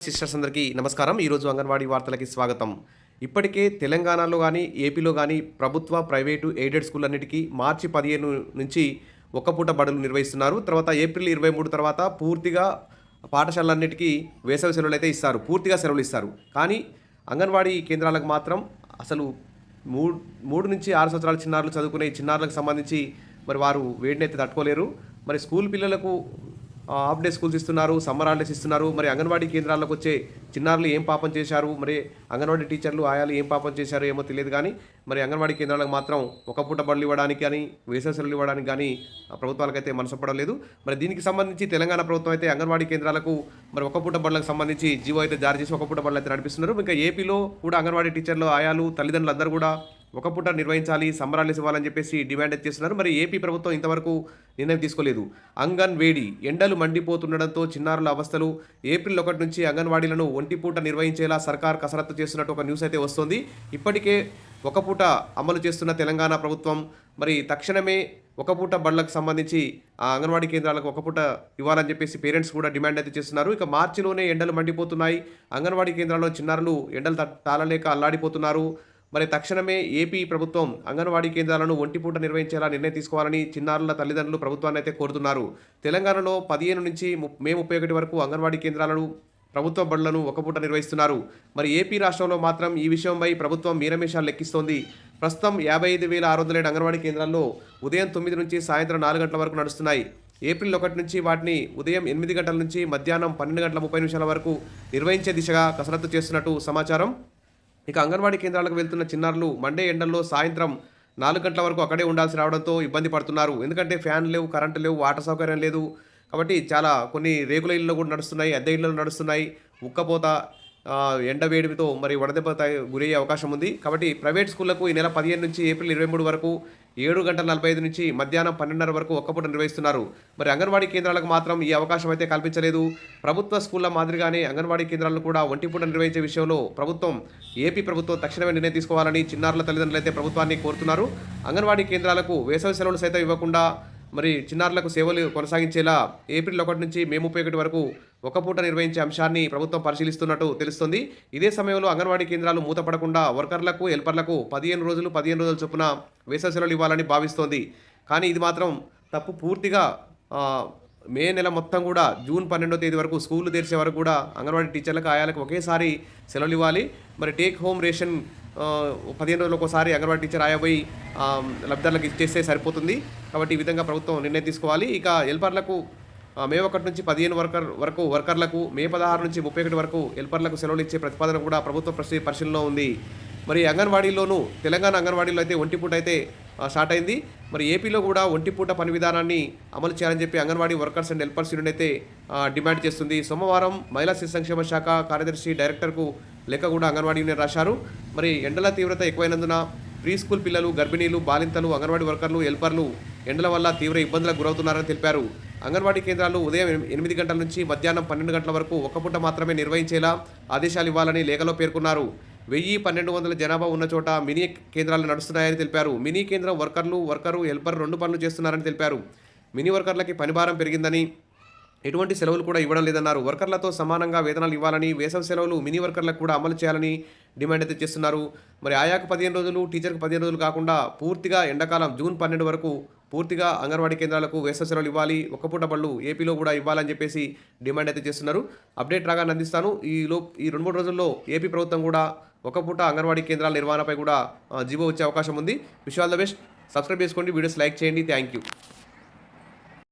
Sisters అందరికీ నమస్కారం. ఈరోజు అంగన్వాడీ వార్తలకి స్వాగతం. ఇప్పటికే తెలంగాణలో కానీ ఏపీలో కానీ ప్రభుత్వ ప్రైవేటు ఎయిడెడ్ స్కూళ్ళన్నిటికీ మార్చి 15 నుంచి ఒక్క పూట బడులు నిర్వహిస్తున్నారు. తర్వాత ఏప్రిల్ 23 తర్వాత పూర్తిగా పాఠశాలలన్నిటికీ వేసవి సెలవులు అయితే ఇస్తారు, పూర్తిగా సెలవులు ఇస్తారు. కానీ అంగన్వాడీ కేంద్రాలకు మాత్రం అసలు మూడు నుంచి 6 సంవత్సరాల చిన్నారులు చదువుకునే చిన్నారులకు సంబంధించి మరి వారు వేడిని అయితే తట్టుకోలేరు. మరి స్కూల్ పిల్లలకు హాఫ్ డే స్కూల్స్ ఇస్తున్నారు, సమ్మర్ హాలిడేస్ ఇస్తున్నారు. మరి అంగన్వాడీ కేంద్రాలకు వచ్చే చిన్నారులు ఏం పాపం చేశారు, మరి అంగన్వాడీ టీచర్లు ఆయాలు ఏం పాపం చేశారు ఏమో తెలియదు. కానీ మరి అంగన్వాడీ కేంద్రాలకు మాత్రం ఒక పూట బడులు ఇవ్వడానికి కానీ వేసవి సెలవులు ఇవ్వడానికి కానీ ప్రభుత్వాలకైతే మనసు లేదు. మరి దీనికి సంబంధించి తెలంగాణ ప్రభుత్వం అయితే అంగన్వాడీ కేంద్రాలకు మరి ఒక పూట బడులకు సంబంధించి జీవో అయితే జారీ చేసి ఒక పూట బడులు అయితే నడిపిస్తున్నారు. ఇంకా ఏపీలో కూడా అంగన్వాడీ టీచర్లు ఆయాలు తల్లిదండ్రులు అందరూ కూడా ఒక పూట నిర్వహించాలి, సమ్మర్ హాలిడేస్ ఇవ్వాలని చెప్పేసి డిమాండ్ చేస్తున్నారు. మరి ఏపీ ప్రభుత్వం ఇంతవరకు నిర్ణయం తీసుకోలేదు. అంగన్వేడి ఎండలు మండిపోతుండడంతో చిన్నారుల అవస్థలు. ఏప్రిల్ 1 నుంచి అంగన్వాడీలను ఒంటిపూట నిర్వహించేలా సర్కార్ కసరత్తు చేస్తున్నట్టు ఒక న్యూస్ అయితే వస్తుంది. ఇప్పటికే ఒక పూట అమలు చేస్తున్న తెలంగాణ ప్రభుత్వం మరి తక్షణమే ఒక పూట బడులకు సంబంధించి ఆ అంగన్వాడీ కేంద్రాలకు ఒక పూట ఇవ్వాలని చెప్పేసి పేరెంట్స్ కూడా డిమాండ్ అయితే చేస్తున్నారు. ఇక మార్చిలోనే ఎండలు మండిపోతున్నాయి. అంగన్వాడీ కేంద్రాల్లో చిన్నారులు ఎండలు తాళలేక అల్లాడిపోతున్నారు. మరి తక్షణమే ఏపీ ప్రభుత్వం అంగన్వాడీ కేంద్రాలను ఒంటిపూట నిర్వహించేలా నిర్ణయం తీసుకోవాలని చిన్నారుల తల్లిదండ్రులు ప్రభుత్వాన్ని అయితే కోరుతున్నారు. తెలంగాణలో 15 నుంచి మే 31 వరకు అంగన్వాడీ కేంద్రాలను ప్రభుత్వ బడులను ఒక పూట నిర్వహిస్తున్నారు. మరి ఏపీ రాష్ట్రంలో మాత్రం ఈ విషయంపై ప్రభుత్వం మీనమేషాలు లెక్కిస్తోంది. ప్రస్తుతం 55,607 అంగన్వాడీ కేంద్రాల్లో ఉదయం 9 నుంచి సాయంత్రం 4 గంటల వరకు నడుస్తున్నాయి. ఏప్రిల్ 1 నుంచి వాటిని ఉదయం 8 గంటల నుంచి మధ్యాహ్నం 12:30 వరకు నిర్వహించే దిశగా కసరత్తు చేస్తున్నట్టు సమాచారం. ఇక అంగన్వాడీ కేంద్రాలకు వెళ్తున్న చిన్నారులు మండే ఎండల్లో సాయంత్రం 4 గంటల వరకు అక్కడే ఉండాల్సి రావడంతో ఇబ్బంది పడుతున్నారు. ఎందుకంటే ఫ్యాన్ లేవు, కరెంటు లేవు, వాటర్ సౌకర్యం లేదు. కాబట్టి చాలా కొన్ని రేకుల ఇళ్ళు కూడా నడుస్తున్నాయి, అద్దె ఇళ్ళు నడుస్తున్నాయి. ఉక్కపోత ఎండ వేడితో మరి వడదెబ్బ గురయ్యే అవకాశం ఉంది. కాబట్టి ప్రైవేట్ స్కూళ్లకు ఈ నెల 15 నుంచి ఏప్రిల్ 23 వరకు 7:45 నుంచి మధ్యాహ్నం 12:30 వరకు ఒక్కపూట నిర్వహిస్తున్నారు. మరి అంగన్వాడీ కేంద్రాలకు మాత్రం ఈ అవకాశం అయితే కల్పించలేదు. ప్రభుత్వ స్కూళ్ల మాదిరిగానే అంగన్వాడీ కేంద్రాలను కూడా ఒంటిపూట నిర్వహించే విషయంలో ఏపీ ప్రభుత్వం తక్షణమే నిర్ణయం తీసుకోవాలని చిన్నారుల తల్లిదండ్రులు అయితే ప్రభుత్వాన్ని కోరుతున్నారు. అంగన్వాడీ కేంద్రాలకు వేసవి సెలవులు సైతం ఇవ్వకుండా మరి చిన్నారులకు సేవలు కొనసాగించేలా ఏప్రిల్ 1 నుంచి మే 31 వరకు ఒక పూట నిర్వహించే అంశాన్ని ప్రభుత్వం పరిశీలిస్తున్నట్టు తెలుస్తుంది. ఇదే సమయంలో అంగన్వాడీ కేంద్రాలు మూతపడకుండా వర్కర్లకు, హెల్పర్లకు 15 రోజుల చొప్పున వేసవి సెలవులు ఇవ్వాలని భావిస్తోంది. కానీ ఇది మాత్రం తప్పు. పూర్తిగా మే నెల మొత్తం కూడా జూన్ 12వ తేదీ వరకు స్కూళ్ళు తెరిచే వరకు కూడా అంగన్వాడీ టీచర్లకు, ఆయాలకు ఒకేసారి సెలవులు ఇవ్వాలి. మరి టేక్ హోమ్ రేషన్ 15 రోజులకు ఒకసారి అంగన్వాడీ టీచర్ ఆయా పోయి లబ్ధిదారులకు ఇచ్చేస్తే సరిపోతుంది. కాబట్టి ఈ విధంగా ప్రభుత్వం నిర్ణయం తీసుకోవాలి. ఇక హెల్పర్లకు మే 1 నుంచి 15 వరకు వర్కర్లకు, మే 16 నుంచి 31 వరకు హెల్పర్లకు సెలవులు ఇచ్చే ప్రతిపాదన కూడా ప్రభుత్వ పరిశీలనలో ఉంది. మరి అంగన్వాడీలోనూ తెలంగాణ అంగన్వాడీలో అయితే ఒంటిపూట అయితే స్టార్ట్ అయింది. మరి ఏపీలో కూడా ఒంటిపూట పని విధానాన్ని అమలు చేయాలని చెప్పి anganwadi workers and helpers union అయితే డిమాండ్ చేస్తుంది. సోమవారం మహిళా శిశు సంక్షేమ శాఖ కార్యదర్శి డైరెక్టర్కు లేఖ కూడా అంగన్వాడీ యూనియన్ రాశారు. మరి ఎండల తీవ్రత ఎక్కువైనందున ప్రీ స్కూల్ పిల్లలు, గర్భిణీలు, బాలింతలు, అంగన్వాడీ వర్కర్లు, హెల్పర్లు ఎండల వల్ల తీవ్ర ఇబ్బందులకు గురవుతున్నారని తెలిపారు. అంగన్వాడీ కేంద్రాలు ఉదయం 8 గంటల నుంచి మధ్యాహ్నం 12 గంటల వరకు ఒక పూట మాత్రమే నిర్వహించేలా ఆదేశాలు ఇవ్వాలని లేఖలో పేర్కొన్నారు. 1000-1200 జనాభా ఉన్న చోట మినీ కేంద్రాలు నడుస్తున్నాయని తెలిపారు. మినీ కేంద్రం వర్కరు, హెల్పర్ 2 పనులు చేస్తున్నారని తెలిపారు. మినీ వర్కర్లకి పనిభారం పెరిగిందని, ఎటువంటి సెలవులు కూడా ఇవ్వడం లేదన్నారు. వర్కర్లతో సమానంగా వేతనాలు ఇవ్వాలని, వేసవి సెలవులు మినీ వర్కర్లకు కూడా అమలు చేయాలని డిమాండ్ అయితే చేస్తున్నారు. మరి ఆయాకు 15 రోజులు, టీచర్కు 15 రోజులు కాకుండా పూర్తిగా ఎండాకాలం జూన్ 12 వరకు పూర్తిగా అంగన్వాడీ కేంద్రాలకు వేసవి సెలవులు ఇవ్వాలి, ఒక్క పూట బళ్ళు ఏపీలో కూడా ఇవ్వాలని చెప్పేసి డిమాండ్ అయితే చేస్తున్నారు. అప్డేట్ రాగానే అందిస్తాను. ఈ 2-3 రోజుల్లో ఏపీ ప్రభుత్వం కూడా ఒక పూట అంగన్వాడీ కేంద్రాల నిర్వహణపై కూడా జీవో వచ్చే అవకాశం ఉంది. Wish all the best. Subscribe చేసుకోండి, వీడియోస్ లైక్ చేయండి. Thank you.